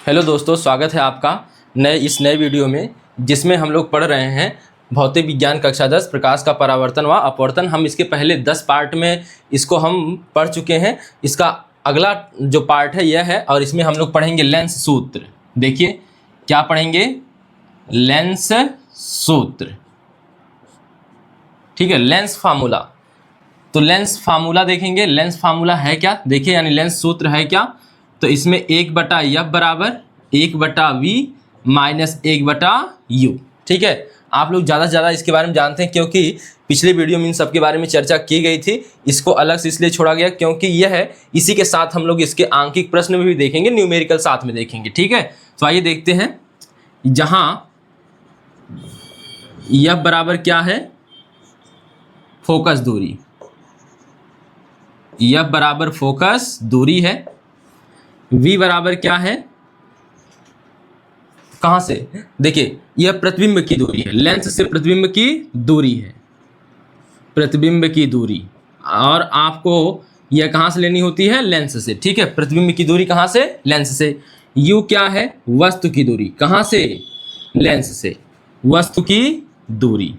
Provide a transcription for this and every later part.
Hello दोस्तों, स्वागत है आपका इस नए वीडियो में, जिसमें हम लोग पढ़ रहे हैं भौतिक विज्ञान कक्षा 10 प्रकाश का परावर्तन व अपवर्तन। हम इसके पहले 10 पार्ट में इसको हम पढ़ चुके हैं। इसका अगला जो पार्ट है यह है, और इसमें हम लोग पढ़ेंगे लेंस सूत्र। देखिए क्या पढ़ेंगे, लेंस सूत्र, ठीक है, लेंस फार्मूला। तो लेंस फार्मूला देखेंगे, लेंस फार्मूला है क्या, देखिए, यानी लेंस सूत्र है क्या। तो इसमें 1/F बराबर 1/V माइनस 1/U, ठीक है। आप लोग ज़्यादा से ज़्यादा इसके बारे में जानते हैं, क्योंकि पिछले वीडियो में इन सब के बारे में चर्चा की गई थी। इसको अलग से इसलिए छोड़ा गया क्योंकि यह है, इसी के साथ हम लोग इसके आंकिक प्रश्न में भी देखेंगे, न्यूमेरिकल साथ में देखेंगे, ठीक है। तो आइए देखते हैं, जहाँ F बराबर क्या है, फोकस दूरी, F बराबर फोकस दूरी है। V बराबर क्या है, कहां से, देखिए यह प्रतिबिंब की दूरी है, लेंस से प्रतिबिंब की दूरी है, प्रतिबिंब की दूरी। और आपको यह कहां से लेनी होती है, लेंस से, ठीक है। प्रतिबिंब की दूरी कहां से, लेंस से। U क्या है, वस्तु की दूरी, कहां से, लेंस से, वस्तु की दूरी,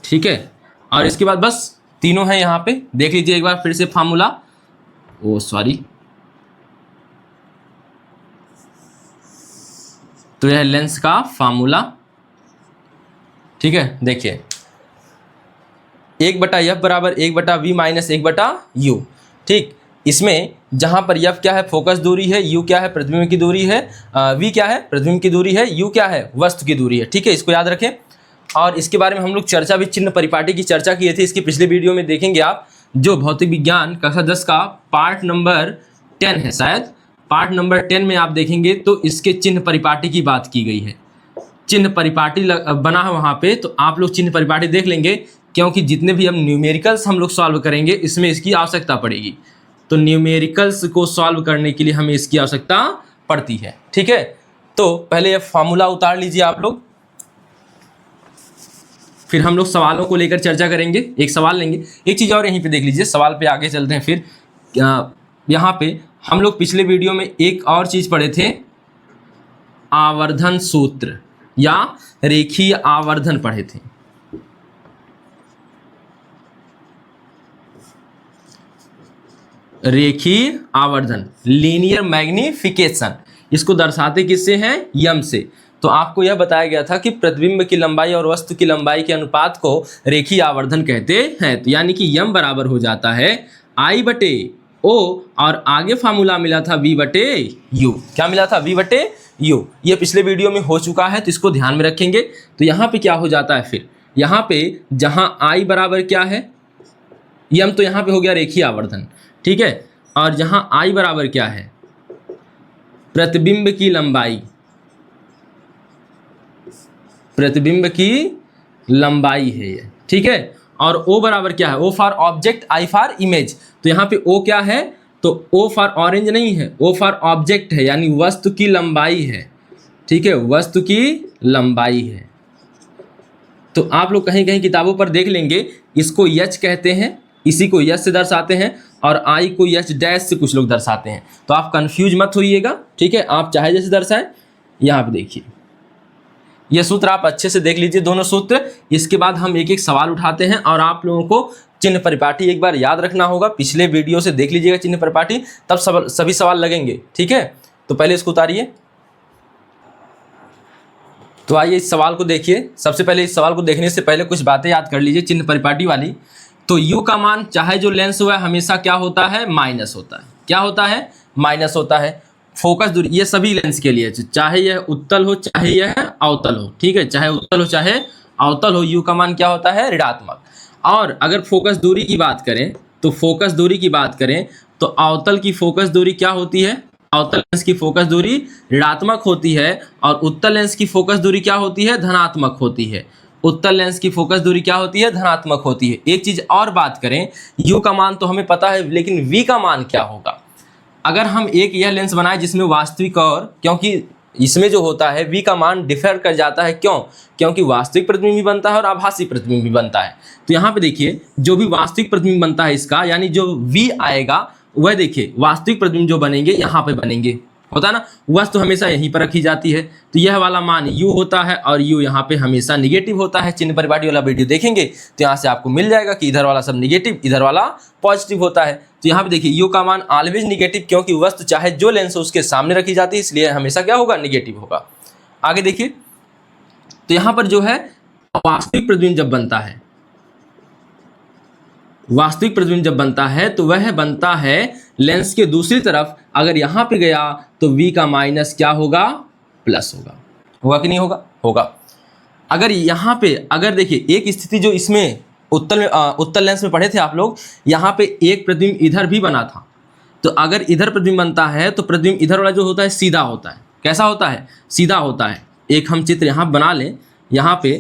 ठीक है। और इसके बाद बस तीनों हैं, यहां पे देख लीजिए एक बार फिर से फार्मूला, तो यह लेंस का फार्मूला, ठीक है। देखिए 1/F बराबर 1/V माइनस 1/U, ठीक। इसमें जहां पर F क्या है, फोकस दूरी है, U क्या है, प्रतिबिंब की दूरी है, V क्या है, प्रतिबिंब की दूरी है, U क्या है, वस्तु की दूरी है, ठीक है। इसको याद रखें। और इसके बारे में हम लोग चर्चा भी, चिन्ह परिपाटी की चर्चा किए थे, इसकी पिछले वीडियो में देखेंगे आप, जो भौतिक विज्ञान कक्षा 10 का पार्ट नंबर 10 है, शायद पार्ट नंबर 10 में आप देखेंगे तो इसके चिन्ह परिपाटी की बात की गई है। चिन्ह परिपाटी बना है वहाँ पे, तो आप लोग चिन्ह परिपाटी देख लेंगे, क्योंकि जितने भी हम न्यूमेरिकल्स हम लोग सॉल्व करेंगे इसमें इसकी आवश्यकता पड़ेगी। तो न्यूमेरिकल्स को सॉल्व करने के लिए हमें इसकी आवश्यकता पड़ती है, ठीक है। तो पहले ये फार्मूला उतार लीजिए आप लोग, फिर हम लोग सवालों को लेकर चर्चा करेंगे। एक सवाल लेंगे, एक चीज़ और यहीं पे देख लीजिए, सवाल पे आगे चलते हैं। फिर यहाँ पे हम लोग पिछले वीडियो में एक और चीज़ पढ़े थे, आवर्धन सूत्र या रेखीय आवर्धन पढ़े थे। रेखीय आवर्धन, लीनियर मैग्निफिकेशन, इसको दर्शाते किससे हैं, यम से। तो आपको यह बताया गया था कि प्रतिबिंब की लंबाई और वस्तु की लंबाई के अनुपात को रेखीय आवर्धन कहते हैं। तो यानी कि यम बराबर हो जाता है I/O, और आगे फार्मूला मिला था V/U। क्या मिला था, V/U। ये पिछले वीडियो में हो चुका है, तो इसको ध्यान में रखेंगे। तो यहाँ पे क्या हो जाता है, फिर यहाँ पे जहाँ I बराबर क्या है, यम, तो यहाँ पे हो गया रेखीय आवर्धन, ठीक है। और जहाँ I बराबर क्या है, प्रतिबिंब की लंबाई, प्रतिबिंब की लंबाई है ये, ठीक है। और O बराबर क्या है, O for object, I for image. तो यहाँ पे O क्या है, तो O फॉर ऑरेंज नहीं है, O फॉर ऑब्जेक्ट है, यानी वस्तु की लंबाई है, ठीक है, वस्तु की लंबाई है। तो आप लोग कहीं कहीं किताबों पर देख लेंगे, इसको H कहते हैं, इसी को H से दर्शाते हैं, और I को H डैश से कुछ लोग दर्शाते हैं। तो आप कंफ्यूज मत होइएगा, ठीक है, आप चाहे जैसे दर्शाएं। यहाँ पे देखिए यह सूत्र आप अच्छे से देख लीजिए, दोनों सूत्र। इसके बाद हम एक एक सवाल उठाते हैं, और आप लोगों को चिन्ह परिपाटी एक बार याद रखना होगा। पिछले वीडियो से देख लीजिएगा चिन्ह परिपाटी, तब सभी सवाल लगेंगे, ठीक है। तो पहले इसको उतारिए। तो आइए इस सवाल को देखिए। सबसे पहले इस सवाल को देखने से पहले कुछ बातें याद कर लीजिए चिन्ह परिपाटी वाली। तो U का मान, चाहे जो लेंस हुआ है, हमेशा क्या होता है, माइनस होता है। क्या होता है, माइनस होता है। फोकस दूरी, ये सभी लेंस के लिए, चाहे यह उत्तल हो चाहे यह अवतल हो, ठीक है, चाहे उत्तल हो चाहे अवतल हो, U का मान क्या होता है, ऋणात्मक। और अगर फोकस दूरी की बात करें, तो फोकस दूरी की बात करें तो अवतल की फोकस दूरी क्या होती है, अवतल लेंस की फोकस दूरी ऋणात्मक होती है, और उत्तल लेंस की फोकस दूरी क्या होती है, धनात्मक होती है। उत्तल लेंस की फोकस दूरी क्या होती है, धनात्मक होती है। एक चीज और बात करें, U का मान तो हमें पता है, लेकिन V का मान क्या होगा। अगर हम एक यह लेंस बनाए जिसमें वास्तविक, और क्योंकि इसमें जो होता है V का मान डिफर कर जाता है, क्यों, क्योंकि वास्तविक प्रतिबिंब भी बनता है और आभासी प्रतिबिंब भी बनता है। तो यहाँ पे देखिए, जो भी वास्तविक प्रतिबिंब बनता है इसका, यानी जो V आएगा, वह देखिए वास्तविक प्रतिबिंब जो बनेंगे यहाँ पे बनेंगे, होता है ना, वस्तु हमेशा यहीं पर रखी जाती है। तो यह वाला मान u होता है और u यहाँ पे हमेशा निगेटिव होता है। चिन्ह परिपाटी वाला वीडियो देखेंगे तो यहाँ से आपको मिल जाएगा कि इधर वाला सब निगेटिव, इधर वाला पॉजिटिव होता है। तो यहाँ पे देखिए u का मान ऑलवेज निगेटिव, क्योंकि वस्तु चाहे जो लेंस हो उसके सामने रखी जाती है, इसलिए हमेशा क्या होगा, निगेटिव होगा। आगे देखिए, तो यहाँ पर जो है वास्तविक प्रतिबिंब जब बनता है, वास्तविक प्रतिबिंब जब बनता है तो वह बनता है लेंस के दूसरी तरफ। अगर यहाँ पे गया तो v का माइनस क्या होगा, प्लस होगा। होगा कि नहीं होगा, होगा। अगर यहाँ पे, अगर देखिए एक स्थिति जो इसमें उत्तल लेंस में पढ़े थे आप लोग, यहाँ पे एक प्रतिबिंब इधर भी बना था। तो अगर इधर प्रतिबिंब बनता है तो प्रतिबिंब इधर वाला जो होता है सीधा होता है। कैसा होता है, सीधा होता है। एक हम चित्र यहाँ बना लें यहाँ पे,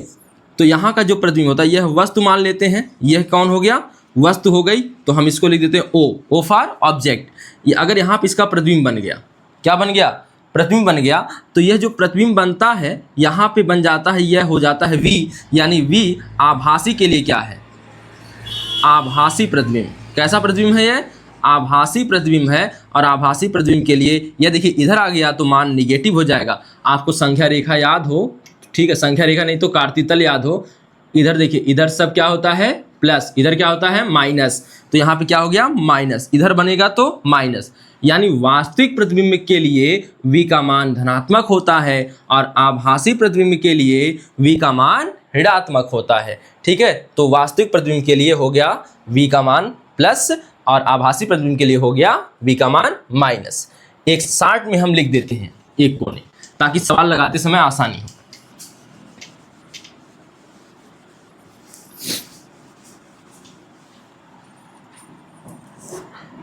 तो यहाँ का जो प्रतिबिंब होता है यह वस्तु मान लेते हैं। यह कौन हो गया, वस्तु हो गई। तो हम इसको लिख देते हैं ओ फॉर ऑब्जेक्ट। ये अगर यहाँ पे इसका प्रतिबिंब बन गया, क्या बन गया, प्रतिबिंब बन गया, तो यह जो प्रतिबिंब बनता है यहाँ पे बन जाता है, यह हो जाता है v, यानी v आभासी के लिए क्या है, आभासी प्रतिबिंब। कैसा प्रतिबिंब है, यह आभासी प्रतिबिंब है। और आभासी प्रतिबिंब के लिए यह देखिए इधर आ गया तो मान निगेटिव हो जाएगा। आपको संख्या रेखा याद हो, ठीक है, संख्या रेखा नहीं तो कार्तीतल याद हो। इधर देखिए, इधर सब क्या होता है, प्लस, इधर क्या होता है, माइनस। तो यहाँ पे क्या हो गया, माइनस, इधर बनेगा तो माइनस। यानी वास्तविक प्रतिबिंब के लिए v का मान धनात्मक होता है और आभासी प्रतिबिंब के लिए v का मान ऋणात्मक होता है। ठीक है, तो वास्तविक प्रतिबिंब के लिए हो गया v का मान प्लस और आभासी प्रतिबिंब के लिए हो गया v का मान माइनस। एक शार्ट में हम लिख देते हैं एक कोने, ताकि सवाल लगाते समय आसानी हो।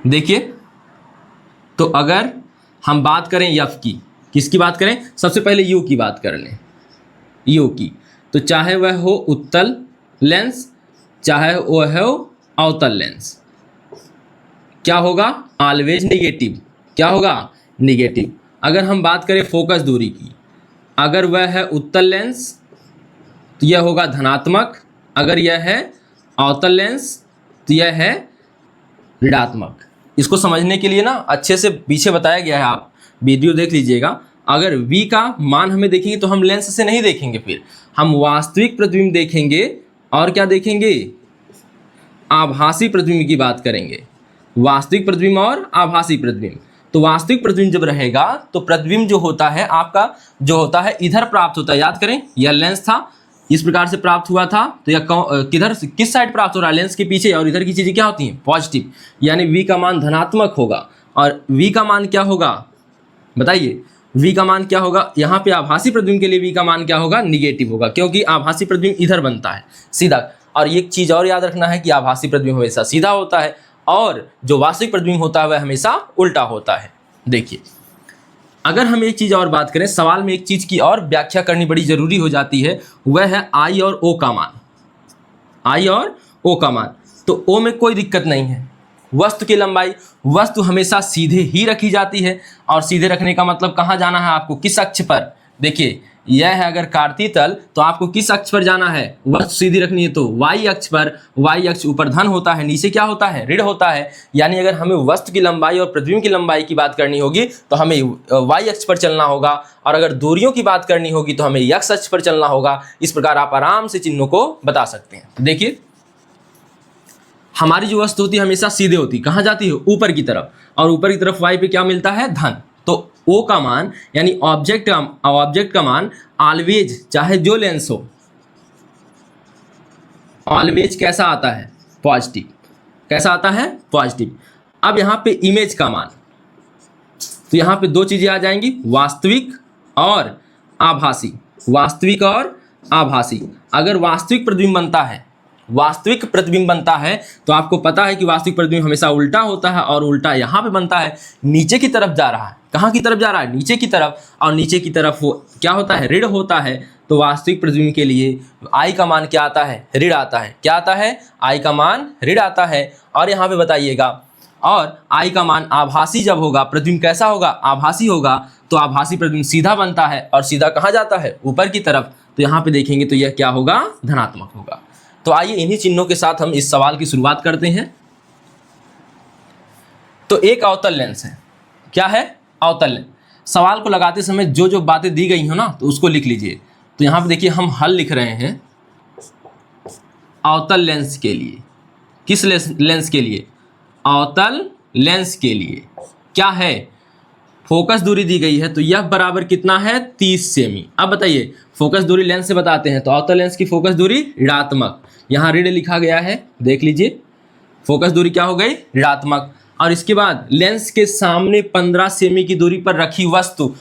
देखिए, तो अगर हम बात करें f की, किसकी बात करें, सबसे पहले u की बात कर लें, u की। तो चाहे वह हो उत्तल लेंस, चाहे वह हो अवतल लेंस, क्या होगा, ऑलवेज निगेटिव। क्या होगा, निगेटिव। अगर हम बात करें फोकस दूरी की, अगर वह है उत्तल लेंस तो यह होगा धनात्मक, अगर यह है अवतल लेंस तो यह है ऋणात्मक। इसको समझने के लिए ना अच्छे से पीछे बताया गया है, आप वीडियो देख लीजिएगा। अगर v का मान हमें देखेंगे तो हम लेंस से नहीं देखेंगे, फिर हम वास्तविक प्रतिबिंब देखेंगे और क्या देखेंगे, आभासी प्रतिबिंब की बात करेंगे। वास्तविक प्रतिबिंब और आभासी प्रतिबिंब। तो वास्तविक प्रतिबिंब जब रहेगा तो प्रतिबिंब जो होता है आपका, जो होता है इधर प्राप्त होता है। याद करें, यह लेंस था, इस प्रकार से प्राप्त हुआ था, तो यह किधर, किस साइड प्राप्त हो रहा है, लेंस के पीछे। और इधर की चीजें क्या होती हैं, पॉजिटिव। यानी v का मान धनात्मक होगा। और v का मान क्या होगा, बताइए, v का मान क्या होगा, यहाँ पे आभासी प्रतिबिंब के लिए v का मान क्या होगा, निगेटिव होगा, क्योंकि आभासी प्रतिबिंब इधर बनता है सीधा। और एक चीज और याद रखना है कि आभासी प्रतिबिंब हमेशा सीधा होता है और जो वास्तविक प्रतिबिंब होता है वह हमेशा उल्टा होता है। देखिए, अगर हम एक चीज और बात करें, सवाल में एक चीज की और व्याख्या करनी बड़ी जरूरी हो जाती है, वह है I और O का मान। I और O का मान, तो O में कोई दिक्कत नहीं है। वस्तु की लंबाई, वस्तु हमेशा सीधे ही रखी जाती है। और सीधे रखने का मतलब कहाँ जाना है आपको, किस अक्ष पर। देखिए, यह है अगर कार्तीय तल, तो आपको किस अक्ष पर जाना है, वस्तु सीधी रखनी है तो y अक्ष पर। y अक्ष ऊपर धन होता है, नीचे क्या होता है, ऋण होता है। यानी अगर हमें वस्तु की लंबाई और प्रतिबिंब की लंबाई की बात करनी होगी तो हमें y अक्ष पर चलना होगा, और अगर दूरियों की बात करनी होगी तो हमें x अक्ष पर चलना होगा। इस प्रकार आप आराम से चिन्हों को बता सकते हैं। तो देखिए, हमारी जो वस्तु होती है हमेशा सीधे होती है, कहाँ जाती है, ऊपर की तरफ। और ऊपर की तरफ y पे क्या मिलता है, धन। तो O का मान यानी ऑब्जेक्ट का मान ऑलवेज, चाहे जो लेंस हो, ऑलवेज कैसा आता है, पॉजिटिव। कैसा आता है, पॉजिटिव। अब यहाँ पे इमेज का मान, तो यहाँ पे दो चीजें आ जाएंगी, वास्तविक और आभासी। वास्तविक और आभासी। अगर वास्तविक प्रतिबिंब बनता है, वास्तविक प्रतिबिंब बनता है तो आपको पता है कि वास्तविक प्रतिबिंब हमेशा उल्टा होता है, और उल्टा यहाँ पे बनता है, नीचे की तरफ जा रहा है। कहाँ की तरफ जा रहा है, नीचे की तरफ। और नीचे की तरफ वो क्या होता है, ऋण होता है। तो वास्तविक प्रतिबिंब के लिए I का मान क्या आता है, ऋण आता है। क्या आता है, I का मान ऋण आता है। और यहाँ पे बताइएगा, और I का मान आभासी जब होगा, प्रतिबिंब कैसा होगा, आभासी होगा, तो आभासी प्रतिबिंब सीधा बनता है, और सीधा कहाँ जाता है, ऊपर की तरफ। तो यहाँ पे देखेंगे तो यह क्या होगा, धनात्मक होगा। तो आइए इन्हीं चिन्हों के साथ हम इस सवाल की शुरुआत करते हैं। तो एक अवतल लेंस है, क्या है, अवतल लेंस। सवाल को लगाते समय जो जो बातें दी गई हो ना तो उसको लिख लीजिए। तो यहाँ पे देखिए हम हल लिख रहे हैं अवतल लेंस के लिए। किस लेंस के लिए? अवतल लेंस के लिए। क्या है? फोकस दूरी दी गई है, तो यह बराबर कितना है? 30 सेमी। अब बताइए, फोकस दूरी लेंस से बताते हैं तो अवतल लेंस की फोकस दूरी ऋणात्मक, यहाँ ऋण लिखा गया है, देख लीजिए। फोकस दूरी क्या हो गई? ऋणात्मक। और इसके बाद लेंस के सामने 15 सेमी की दूरी पर रखी वस्तु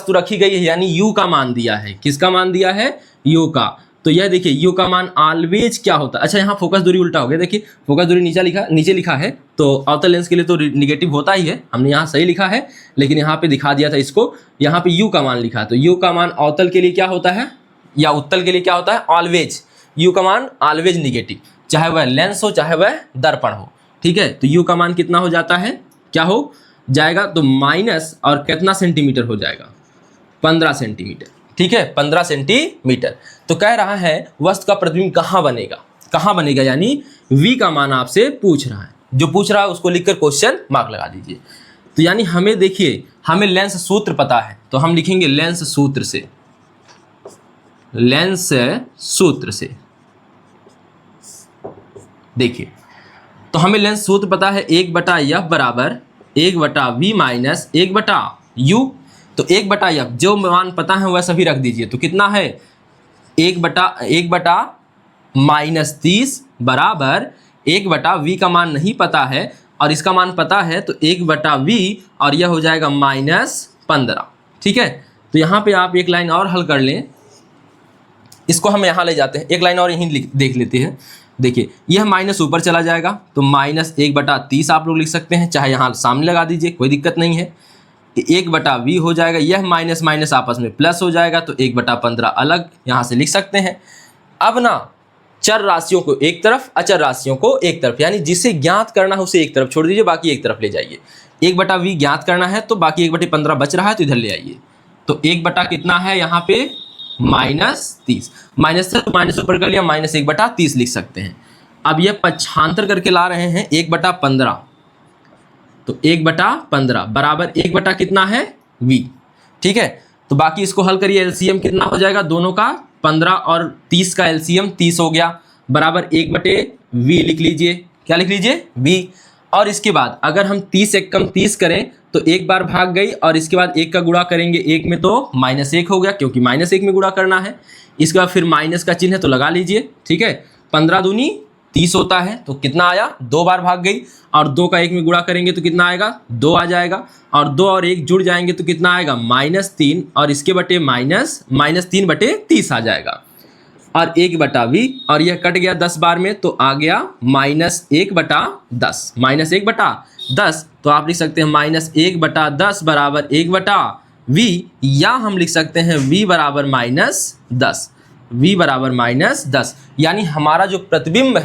रखी गई है, यानी यू का मान दिया है। किसका मान दिया है? यू का। तो यह देखिए यू का मान ऑलवेज क्या होता है? अच्छा, यहाँ फोकस दूरी उल्टा हो गया, देखिए फोकस दूरी नीचे लिखा है, तो अवतल लेंस के लिए तो निगेटिव होता ही है, हमने यहाँ सही लिखा है, लेकिन यहाँ पे दिखा दिया था इसको, यहाँ पे यू का मान लिखा है। तो यू का मान अवतल के लिए क्या होता है या उत्तल के लिए क्या होता है? ऑलवेज। यू का मान ऑलवेज निगेटिव, चाहे वह लेंस हो चाहे वह दर्पण हो, ठीक है। तो यू का मान कितना हो जाता है? क्या हो जाएगा? तो माइनस और कितना सेंटीमीटर हो जाएगा? 15 सेंटीमीटर, ठीक है, 15 सेंटीमीटर। तो कह रहा है वस्तु का प्रतिबिंब कहाँ बनेगा, यानी v का मान आपसे पूछ रहा है। जो पूछ रहा है उसको लिखकर क्वेश्चन मार्क लगा दीजिए। तो यानी हमें देखिए, हमें लेंस सूत्र पता है, तो हम लिखेंगे लेंस सूत्र से। देखिए, तो हमें लेंस सूत्र पता है 1/f बराबर 1/v माइनस 1/u। तो 1/f जो मान पता है वह सभी रख दीजिए। तो कितना है? 1/-30 बराबर 1/v का मान नहीं पता है और इसका मान पता है, तो 1/v और यह हो जाएगा -15, ठीक है। तो यहाँ पे आप एक लाइन और हल कर लें, इसको हम यहाँ ले जाते हैं, एक लाइन और यहीं देख लेते हैं। देखिए यह माइनस ऊपर चला जाएगा, तो -1/30 आप लोग लिख सकते हैं, चाहे यहाँ सामने लगा दीजिए, कोई दिक्कत नहीं है। 1/v हो जाएगा, यह माइनस माइनस आपस में प्लस हो जाएगा, तो 1/15 अलग यहाँ से लिख सकते हैं। अब ना चर राशियों को एक तरफ, अचर राशियों को एक तरफ, यानी जिसे ज्ञात करना है उसे एक तरफ छोड़ दीजिए, बाकी एक तरफ ले जाइए। 1/v ज्ञात करना है तो बाकी 1/15 बच रहा है, तो इधर ले आइए। तो 1/ कितना है यहाँ पे? -30। माइनस से तो माइनस ऊपर कर लिया, -1/30 लिख सकते हैं। अब यह पक्षांतर करके ला रहे हैं 1/15, तो 1/15 बराबर 1/ कितना है? v, ठीक है। तो बाकी इसको हल करिए, एलसीएम कितना हो जाएगा दोनों का? 15 और 30 का एलसीएम 30 हो गया, बराबर 1/v लिख लीजिए। क्या लिख लीजिए? v। और इसके बाद अगर हम 30 एक कम 30 करें तो एक बार भाग गई, और इसके बाद 1 का गुणा करेंगे 1 में, तो -1 हो गया, क्योंकि -1 में गुणा करना है। इसके बाद फिर माइनस का चिन्ह है तो लगा लीजिए, ठीक है। 15 दूनी 30 होता है, तो कितना आया? 2 बार भाग गई, और 2 का 1 में गुणा करेंगे तो कितना आएगा? 2 आ जाएगा, और 2 और 1 जुड़ जाएंगे तो कितना आएगा? -3, और इसके बटे -3/30 आ जाएगा, और 1/v, और यह कट गया 10 बार में, तो आ गया -1/10। -1/10, तो आप लिख सकते हैं -1/10 बराबर 1/v, या हम लिख सकते हैं v बराबर -10। v बराबर -10, यानी हमारा जो प्रतिबिंब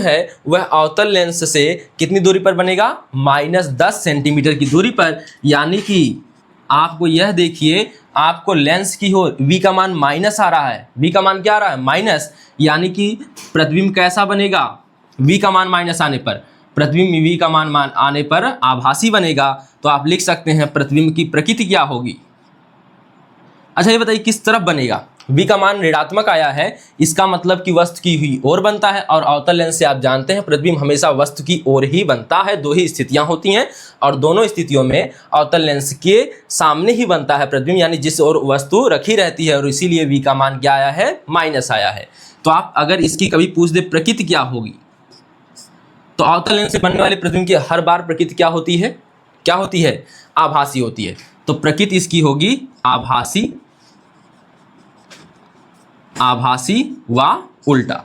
है वह अवतल लेंस से कितनी दूरी पर बनेगा? -10 सेंटीमीटर की दूरी पर। यानी कि आपको यह देखिए, आपको लेंस की हो v का मान माइनस आ रहा है, v का मान क्या आ रहा है? माइनस, यानी कि प्रतिबिंब कैसा बनेगा? v का मान माइनस आने पर, प्रतिबिंब v का मान आने पर आभासी बनेगा। तो आप लिख सकते हैं प्रतिबिंब की प्रकृति क्या होगी। अच्छा ये बताइए किस तरफ बनेगा? v का मान ऋणात्मक आया है, इसका मतलब कि वस्तु की हुई ओर बनता है, और अवतल लेंस से आप जानते हैं प्रतिबिंब हमेशा वस्तु की ओर ही बनता है। 2 ही स्थितियां होती हैं, और दोनों स्थितियों में अवतल लेंस के सामने ही बनता है प्रतिबिंब, यानी जिस ओर वस्तु रखी रहती है, और इसीलिए v का मान क्या आया है? माइनस आया है। तो आप अगर इसकी कभी पूछ दे प्रकृति क्या होगी, तो अवतल लेंस से बनने वाले प्रतिबिंब की हर बार प्रकृति क्या होती है? आभासी होती है। तो प्रकृति इसकी होगी आभासी व उल्टा।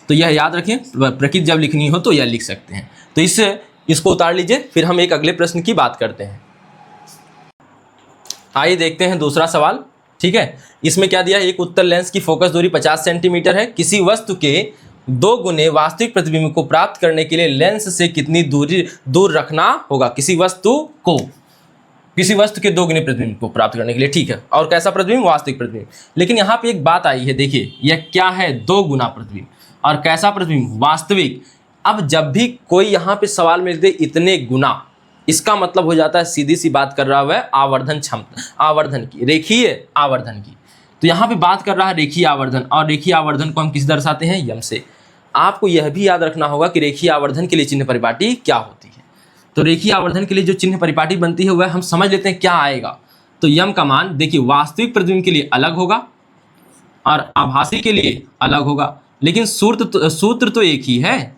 तो यह याद रखें, प्रकृति जब लिखनी हो तो यह लिख सकते हैं। तो इसको उतार लीजिए, फिर हम एक अगले प्रश्न की बात करते हैं। आइए देखते हैं दूसरा सवाल, ठीक है। इसमें क्या दिया है? एक उत्तल लेंस की फोकस दूरी 50 सेंटीमीटर है। किसी वस्तु के 2 गुने वास्तविक प्रतिबिंब को प्राप्त करने के लिए लेंस से कितनी दूर रखना होगा? किसी वस्तु के 2 गुने प्रतिबिंब को प्राप्त करने के लिए, ठीक है। और कैसा प्रतिबिंब? वास्तविक प्रतिबिंब। लेकिन यहाँ पे एक बात आई है, देखिए यह क्या है? 2 गुना प्रतिबिंब, और कैसा प्रतिबिंब? वास्तविक। अब जब भी कोई यहाँ पे सवाल में दे इतने इसका मतलब हो जाता है सीधी सी बात कर रहा है आवर्धन क्षमता, आवर्धन की, रेखीय आवर्धन की। तो यहाँ पे बात कर रहा है रेखीय आवर्धन, और रेखीय आवर्धन को हम किस दर्शाते हैं, यम से। आपको यह भी याद रखना होगा कि रेखीय आवर्धन के लिए चिन्ह परिपाटी क्या होती है। तो रेखीय आवर्धन के लिए जो चिन्ह परिपाटी बनती है वह हम समझ लेते हैं क्या आएगा। तो यम का मान देखिए वास्तविक प्रतिबिंब के लिए अलग होगा और आभासी के लिए अलग होगा, लेकिन सूत्र तो एक ही है।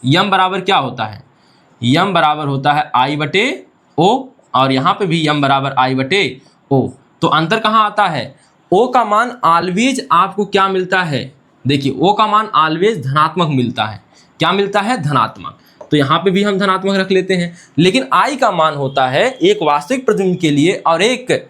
यम बराबर क्या होता है, यम बराबर होता है आई बटे ओ, और यहाँ पे भी यम बराबर आई बटे ओ। तो अंतर कहाँ आता है, ओ का मान ऑलवेज आपको क्या मिलता है, देखिए ओ का मान ऑलवेज धनात्मक मिलता है। क्या मिलता है, धनात्मक। तो यहाँ पे भी हम धनात्मक रख लेते हैं। लेकिन आई का मान होता है एक वास्तविक प्रतिबिंब के लिए और एक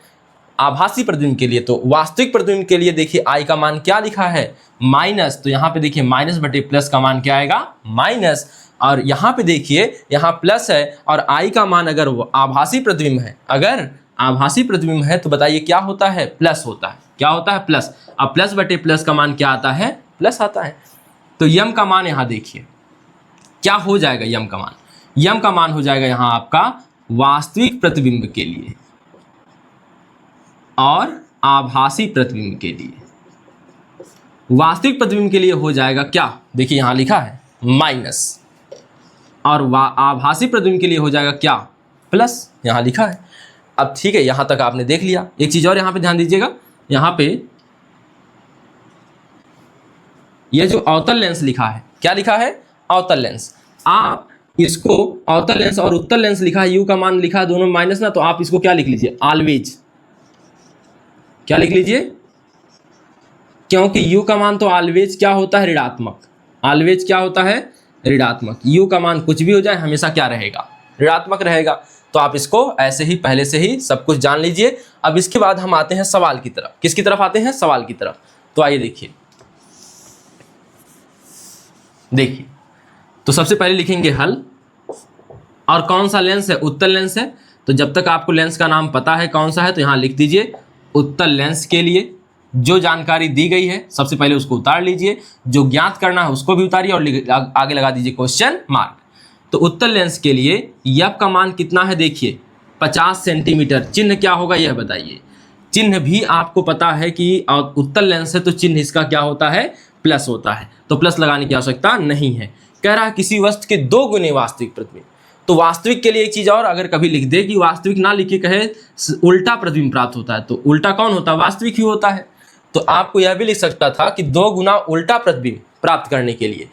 आभासी प्रतिबिंब के लिए। तो वास्तविक प्रतिबिंब के लिए देखिए आई का मान क्या लिखा है, माइनस। तो यहाँ पे देखिए माइनस बटे प्लस का मान क्या आएगा, माइनस। और यहाँ पे देखिए यहाँ प्लस है और आई का मान अगर आभासी प्रतिबिंब है, अगर आभासी प्रतिबिंब है तो बताइए क्या होता है, प्लस होता है। क्या होता है, प्लस। अब प्लस बटे प्लस का मान क्या आता है, प्लस आता है। तो यम का मान यहाँ देखिए क्या हो जाएगा, यम का मान, यम का मान हो जाएगा यहाँ आपका वास्तविक प्रतिबिंब के लिए और आभासी प्रतिबिंब के लिए। वास्तविक प्रतिबिंब के लिए हो जाएगा क्या, देखिए यहाँ लिखा है माइनस, और आभासी प्रतिबिंब के लिए हो जाएगा क्या, प्लस, यहाँ लिखा है। अब ठीक है, यहाँ तक आपने देख लिया। एक चीज़ और यहाँ पे ध्यान दीजिएगा, यहाँ पे ये जो अवतल लेंस लिखा है, क्या लिखा है, अवतल लेंस। आप इसको अवतल लेंस और उत्तल लेंस लिखा है, यू का मान लिखा है दोनों माइनस ना, तो आप इसको क्या लिख लीजिए, ऑलवेज। क्या लिख लीजिए, क्योंकि यू का मान तो ऑलवेज क्या होता है, ऋणात्मक। ऑलवेज क्या होता है, ऋणात्मक। यू का मान कुछ भी हो जाए हमेशा क्या रहेगा, ऋणात्मक रहेगा। तो आप इसको ऐसे ही पहले से ही सब कुछ जान लीजिए। अब इसके बाद हम आते हैं सवाल की तरफ। किसकी तरफ आते हैं, सवाल की तरफ। तो आइए देखिए, देखिए तो सबसे पहले लिखेंगे हल, और कौन सा लेंस है, उत्तल लेंस है। तो जब तक आपको लेंस का नाम पता है कौन सा है, तो यहाँ लिख दीजिए उत्तल लेंस के लिए जो जानकारी दी गई है सबसे पहले उसको उतार लीजिए, जो ज्ञात करना है उसको भी उतारिए और आगे लगा दीजिए क्वेश्चन मार्क। तो उत्तल लेंस के लिए यफ का मान कितना है, देखिए 50 सेंटीमीटर। चिन्ह क्या होगा यह बताइए। चिन्ह भी आपको पता है कि उत्तल लेंस है तो चिन्ह इसका क्या होता है, प्लस होता है। तो प्लस लगाने की आवश्यकता नहीं है। कह रहा है किसी वस्तु के 2 गुने वास्तविक प्रतिबिंब। तो वास्तविक के लिए एक चीज और अगर कभी लिख दे कि वास्तविक ना लिखे कहे उल्टा प्रतिबिंब प्राप्त होता है, तो उल्टा कौन होता है, वास्तविक ही होता है। तो आपको यह भी लिख सकता था कि 2 गुना उल्टा प्रतिबिंब प्राप्त करने के लिए,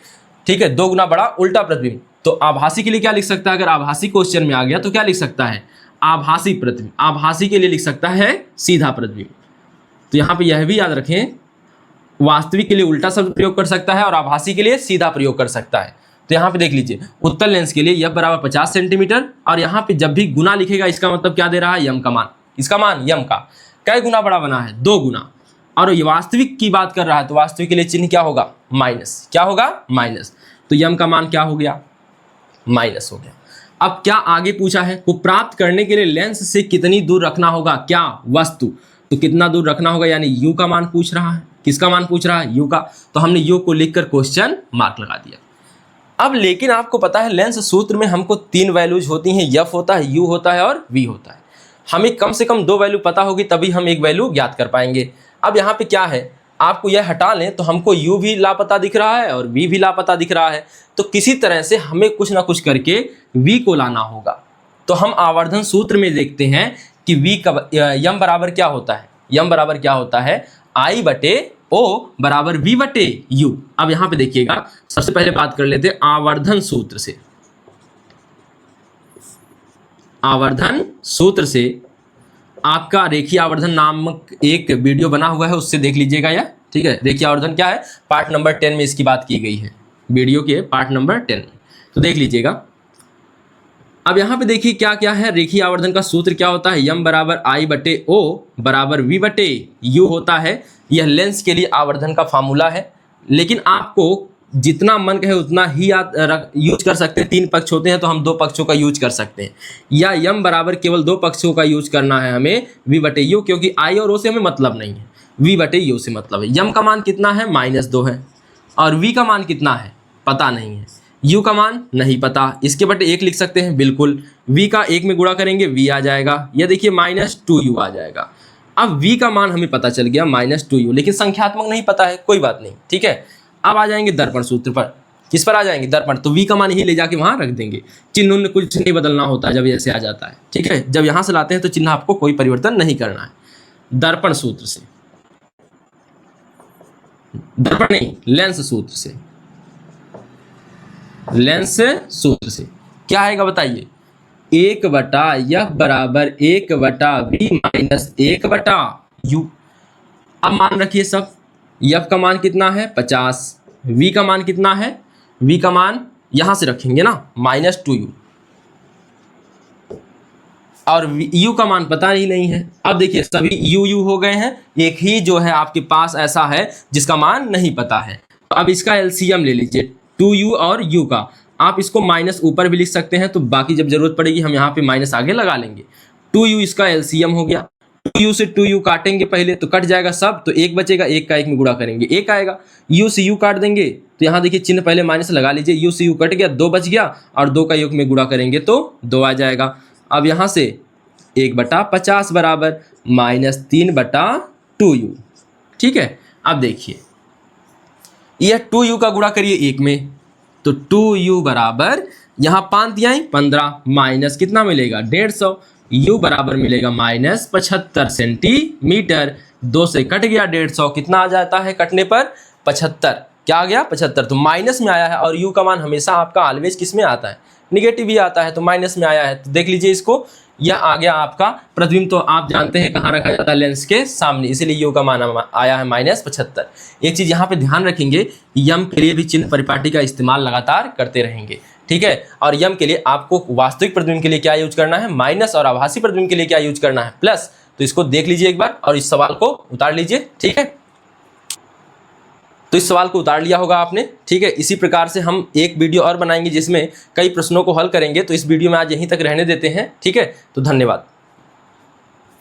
ठीक है, 2 गुना बड़ा उल्टा प्रतिबिंब। तो आभासी के लिए क्या लिख सकता है, अगर आभासी क्वेश्चन में आ गया तो क्या लिख सकता है, आभासी प्रतिबिंब। आभासी के लिए लिख सकता है सीधा प्रतिबिंब। तो यहाँ पे यह भी याद रखें, वास्तविक के लिए उल्टा शब्द प्रयोग कर सकता है और आभासी के लिए सीधा प्रयोग कर सकता है। तो यहाँ पे देख लीजिए उत्तल लेंस के लिए यफ बराबर 50 सेंटीमीटर, और यहाँ पे जब भी गुना लिखेगा इसका मतलब क्या दे रहा है, यम का मान। इसका मान यम का कै गुना बड़ा बना है, 2 गुना। और ये वास्तविक की बात कर रहा है तो वास्तविक के लिए चिन्ह क्या होगा, माइनस। क्या होगा, माइनस। तो यम का मान क्या हो गया, माइनस हो गया। अब क्या आगे पूछा है, को प्राप्त करने के लिए लेंस से कितनी दूर रखना होगा, क्या, वस्तु। तो कितना दूर रखना होगा, यानी यू का मान पूछ रहा है। किसका मान पूछ रहा है, यू का। तो हमने यू को लिखकर क्वेश्चन मार्क लगा दिया। अब लेकिन आपको पता है लेंस सूत्र में हमको 3 वैल्यूज होती हैं, एफ होता है, यू होता है और वी होता है। हमें कम से कम 2 वैल्यू पता होगी तभी हम एक वैल्यू ज्ञात कर पाएंगे। अब यहाँ पे क्या है, आपको यह हटा लें तो हमको यू भी लापता दिख रहा है और वी भी लापता दिख रहा है। तो किसी तरह से हमें कुछ ना कुछ करके वी को लाना होगा। तो हम आवर्धन सूत्र में देखते हैं कि वी का यम बराबर क्या होता है, यम बराबर क्या होता है, आई बटे ओ बराबर वी बटे यू। अब यहाँ पे देखिएगा, सबसे पहले बात कर लेते हैं आवर्धन सूत्र से। आवर्धन सूत्र से आपका रेखीय आवर्धन नामक एक वीडियो बना हुआ है, उससे देख लीजिएगा यह, ठीक है। रेखीय आवर्धन क्या है, पार्ट नंबर 10 में इसकी बात की गई है, वीडियो के पार्ट नंबर 10 में, तो देख लीजिएगा। अब यहाँ पे देखिए क्या क्या है, रेखीय आवर्धन का सूत्र क्या होता है, यम बराबर आई बटे ओ बराबर वी बटे यू होता है। यह लेंस के लिए आवर्धन का फार्मूला है, लेकिन आपको जितना मन कहे उतना ही यूज कर सकते हैं। 3 पक्ष होते हैं तो हम 2 पक्षों का यूज कर सकते हैं, या यम बराबर केवल 2 पक्षों का यूज करना है हमें, वी बटे यू, क्योंकि आई और ओ से हमें मतलब नहीं है, वी बटे यू से मतलब है। यम का मान कितना है, -2 है, और वी का मान कितना है पता नहीं है। u का मान नहीं पता, इसके बटे 1 लिख सकते हैं बिल्कुल, v का 1 में गुणा करेंगे v आ जाएगा, यह देखिए -2u आ जाएगा। अब v का मान हमें पता चल गया -2u, लेकिन संख्यात्मक नहीं पता है, कोई बात नहीं, ठीक है। अब आ जाएंगे दर्पण सूत्र पर, किस पर आ जाएंगे, दर्पण, तो v का मान ही ले जाके वहां रख देंगे, चिन्ह उन्हें कुछ नहीं बदलना होता जब ऐसे आ जाता है, ठीक है। जब यहां से लाते हैं तो चिन्ह आपको कोई परिवर्तन नहीं करना है। दर्पण सूत्र से, दर्पण नहीं, लेंस सूत्र से, लेंस सूत्र से क्या आएगा बताइए, 1/f बराबर 1/v माइनस 1/u। अब मान रखिए सब, f का मान कितना है 50, v का मान कितना है, v का मान यहां से रखेंगे ना -2u, और u का मान पता ही नहीं है। अब देखिए सभी u हो गए हैं, एक ही जो है आपके पास ऐसा है जिसका मान नहीं पता है। तो अब इसका एलसीएम ले लीजिए 2u और u का, आप इसको माइनस ऊपर भी लिख सकते हैं, तो बाकी जब जरूरत पड़ेगी हम यहाँ पे माइनस आगे लगा लेंगे। 2u इसका एलसीएम हो गया, 2u से 2u काटेंगे पहले तो कट जाएगा सब, तो 1 बचेगा, 1 का 1 में गुणा करेंगे 1 आएगा, u से u काट देंगे तो यहाँ देखिए चिन्ह पहले माइनस लगा लीजिए, u से u कट गया, 2 बच गया, और 2 का योग में गुणा करेंगे तो 2 आ जाएगा। अब यहाँ से 1/50 बराबर -3/2u, ठीक है। अब देखिए यह 2u का गुणा करिए 1 में, तो 2u बराबर यहाँ 5 दिया 15 माइनस कितना मिलेगा 150, u बराबर मिलेगा -75 सेंटीमीटर। 2 से कट गया 150, कितना आ जाता है कटने पर 75, क्या आ गया 75, तो माइनस में आया है, और u का मान हमेशा आपका ऑलवेज किस में आता है, निगेटिव ही आता है, तो माइनस में आया है। तो देख लीजिए इसको, यह आ गया आपका प्रतिबिंब, तो आप जानते हैं कहाँ रखा जाता है, लेंस के सामने, इसीलिए u का मान आया है -75। एक चीज यहाँ पे ध्यान रखेंगे, यम के लिए भी चिन्ह परिपाटी का इस्तेमाल लगातार करते रहेंगे, ठीक है। और यम के लिए आपको वास्तविक प्रतिबिंब के लिए क्या यूज करना है माइनस, और आभासी प्रतिबिंब के लिए क्या यूज करना है प्लस। तो इसको देख लीजिए एक बार और इस सवाल को उतार लीजिए, ठीक है। तो इस सवाल को उतार लिया होगा आपने, ठीक है। इसी प्रकार से हम एक वीडियो और बनाएंगे जिसमें कई प्रश्नों को हल करेंगे, तो इस वीडियो में आज यहीं तक रहने देते हैं, ठीक है। तो धन्यवाद।